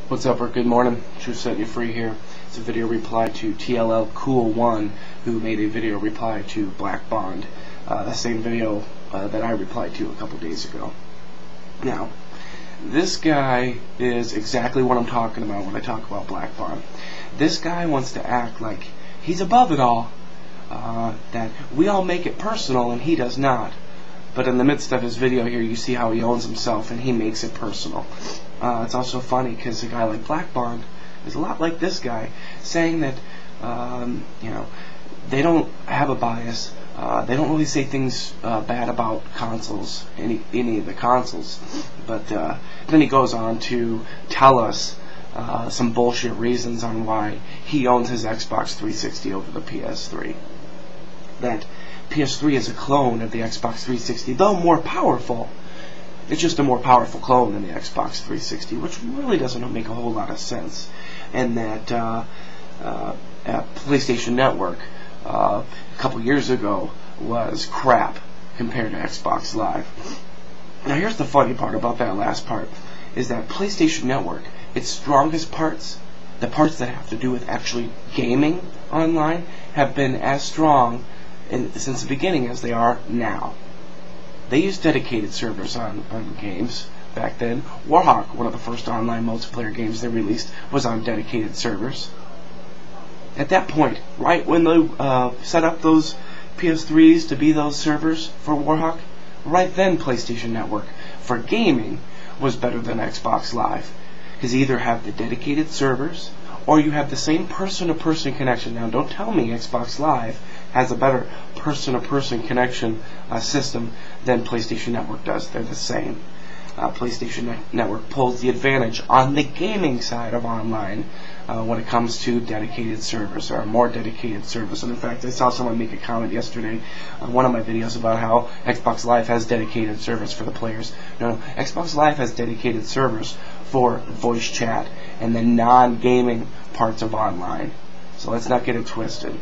What's up, or good morning? Truth Setting You Free here. It's a video reply to ttlcool1, who made a video reply to Black Bond, the same video that I replied to a couple days ago. Now, this guy is exactly what I'm talking about when I talk about Black Bond. This guy wants to act like he's above it all, that we all make it personal and he does not. But in the midst of his video here, you see how he owns himself and he makes it personal. It's also funny because a guy like Black Bond is a lot like this guy, saying that they don't have a bias. They don't really say things bad about consoles, any of the consoles. But then he goes on to tell us some bullshit reasons on why he owns his Xbox 360 over the PS3. That PS3 is a clone of the Xbox 360, though more powerful. It's just a more powerful clone than the Xbox 360, which really doesn't make a whole lot of sense. And that PlayStation Network a couple years ago was crap compared to Xbox Live. Now here's the funny part about that last part, is that PlayStation Network, its strongest parts, the parts that have to do with actually gaming online, have been as strong since the beginning as they are now. They used dedicated servers on games back then. Warhawk, one of the first online multiplayer games they released, was on dedicated servers. At that point, right when they set up those PS3s to be those servers for Warhawk, right then PlayStation Network for gaming was better than Xbox Live, because you either have the dedicated servers or you have the same person-to-person connection. Now, don't tell me Xbox Live has a better person-to-person connection system than PlayStation Network does. They're the same. PlayStation Network pulls the advantage on the gaming side of online when it comes to dedicated servers, or more dedicated servers. And in fact, I saw someone make a comment yesterday on one of my videos about how Xbox Live has dedicated servers for the players. No, Xbox Live has dedicated servers for voice chat and the non-gaming parts of online. So let's not get it twisted.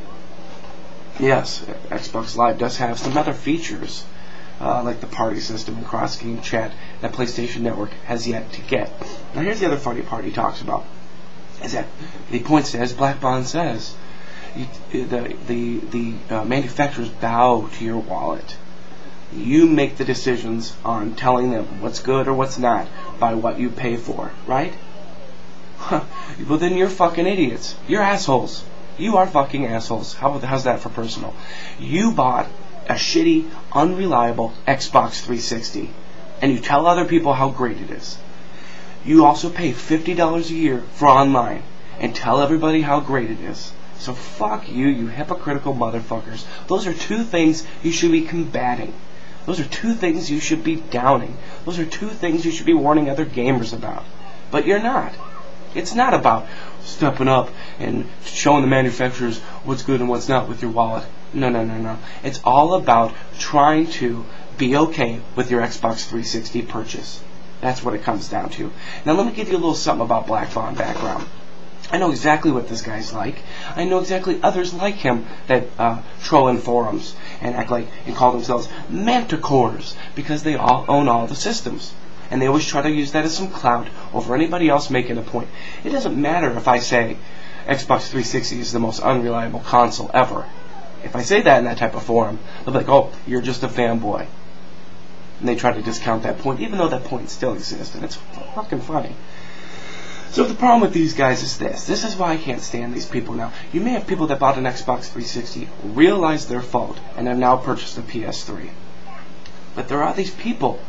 Yes, Xbox Live does have some other features, like the party system and cross-game chat, that PlayStation Network has yet to get. Now here's the other funny part he talks about, is that he points to, as Black Bond says, the manufacturers bow to your wallet. You make the decisions on telling them what's good or what's not by what you pay for, right? Well, then you're fucking idiots. You're assholes. You are fucking assholes. How's that for personal? You bought a shitty, unreliable Xbox 360, and you tell other people how great it is. You also pay $50 a year for online, and tell everybody how great it is. So fuck you, you hypocritical motherfuckers. Those are two things you should be combating. Those are two things you should be downing. Those are two things you should be warning other gamers about. But you're not. It's not about stepping up and showing the manufacturers what's good and what's not with your wallet. No. It's all about trying to be okay with your Xbox 360 purchase. That's what it comes down to. Now let me give you a little something about Black Bond background. I know exactly what this guy's like. I know exactly others like him that troll in forums and act like and call themselves manticores because they all own all the systems. And they always try to use that as some clout over anybody else making a point. It doesn't matter if I say Xbox 360 is the most unreliable console ever. If I say that in that type of forum, they'll be like, oh, you're just a fanboy. And they try to discount that point, even though that point still exists. And it's fucking funny. So the problem with these guys is this. This is why I can't stand these people now. You may have people that bought an Xbox 360, realized their fault, and have now purchased a PS3. But there are these people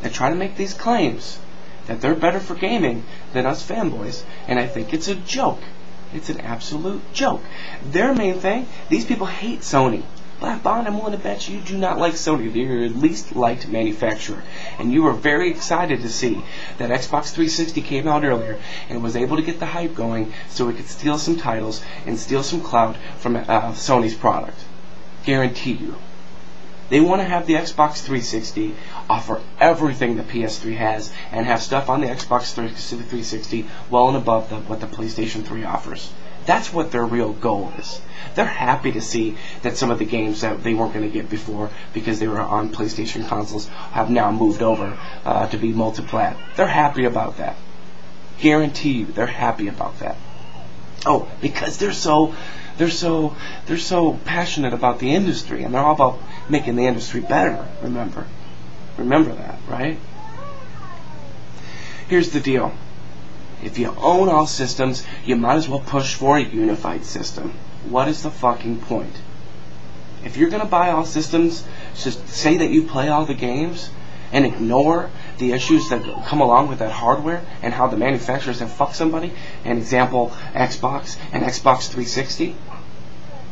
that try to make these claims that they're better for gaming than us fanboys, and I think it's a joke. It's an absolute joke. Their main thing, these people hate Sony. Black Bond, I'm willing to bet you do not like Sony. They're your least liked manufacturer. And you were very excited to see that Xbox 360 came out earlier and was able to get the hype going so we could steal some titles and steal some clout from Sony's product. Guarantee you. They want to have the Xbox 360 offer everything the PS3 has and have stuff on the Xbox 360 well and above what the PlayStation 3 offers. That's what their real goal is. They're happy to see that some of the games that they weren't going to get before because they were on PlayStation consoles have now moved over to be multi-plat. They're happy about that. Guarantee you, they're happy about that. Oh, because they're so passionate about the industry, and they're all about making the industry better. Remember that, right? Here's the deal. If you own all systems, you might as well push for a unified system. What is the fucking point? If you're going to buy all systems, just say that you play all the games and ignore the issues that come along with that hardware and how the manufacturers have fucked somebody, an example, Xbox and Xbox 360,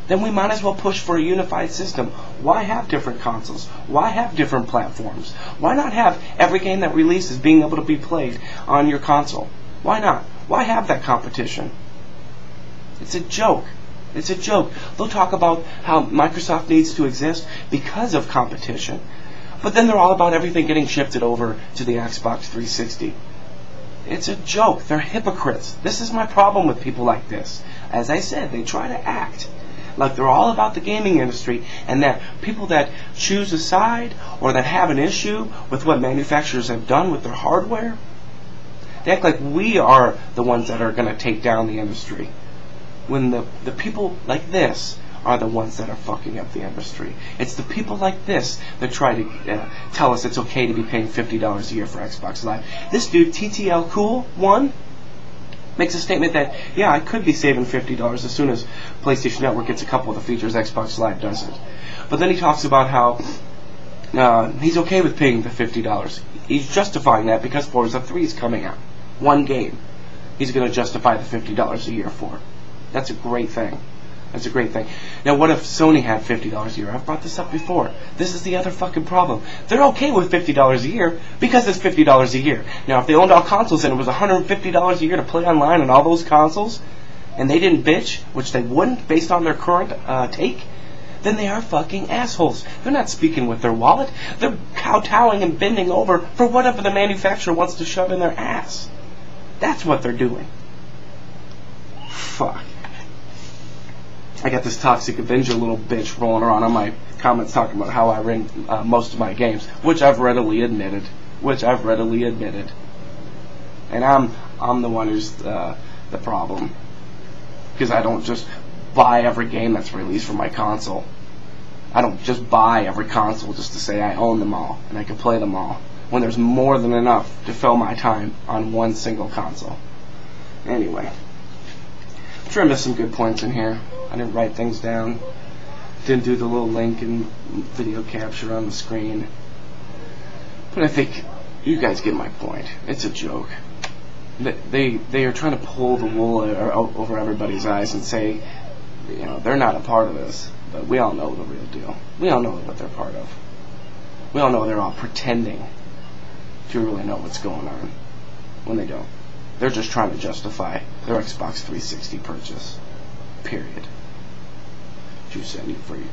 then we might as well push for a unified system. Why have different consoles? Why have different platforms? Why not have every game that releases being able to be played on your console? Why not? Why have that competition? It's a joke. It's a joke. They'll talk about how Microsoft needs to exist because of competition. But then they're all about everything getting shifted over to the Xbox 360. It's a joke. They're hypocrites. This is my problem with people like this. As I said, they try to act like they're all about the gaming industry, and that people that choose a side or that have an issue with what manufacturers have done with their hardware, they act like we are the ones that are going to take down the industry, when the people like this are the ones that are fucking up the industry. It's the people like this that try to tell us it's okay to be paying $50 a year for Xbox Live. This dude, ttlcool1, makes a statement that, yeah, I could be saving $50 as soon as PlayStation Network gets a couple of the features Xbox Live doesn't. But then he talks about how he's okay with paying the $50. He's justifying that because Forza 3 is coming out. One game. He's going to justify the $50 a year for. That's a great thing. That's a great thing. Now, what if Sony had $50 a year? I've brought this up before. This is the other fucking problem. They're okay with $50 a year because it's $50 a year. Now, if they owned all consoles and it was $150 a year to play online on all those consoles, and they didn't bitch, which they wouldn't based on their current take, then they are fucking assholes. They're not speaking with their wallet. They're kowtowing and bending over for whatever the manufacturer wants to shove in their ass. That's what they're doing. Fuck. I got this Toxic Avenger little bitch rolling around on my comments talking about how I ring most of my games, which I've readily admitted. And I'm the one who's the problem, because I don't just buy every game that's released for my console. I don't just buy every console just to say I own them all and I can play them all, when there's more than enough to fill my time on one single console. Anyway, I'm sure I missed some good points in here. I didn't write things down. Didn't do the little link and video capture on the screen. But I think you guys get my point. It's a joke. They are trying to pull the wool over everybody's eyes and say, you know, they're not a part of this. But we all know the real deal. We all know what they're part of. We all know they're all pretending to really know what's going on when they don't. They're just trying to justify their Xbox 360 purchase. Period. Thetruthsettingufree.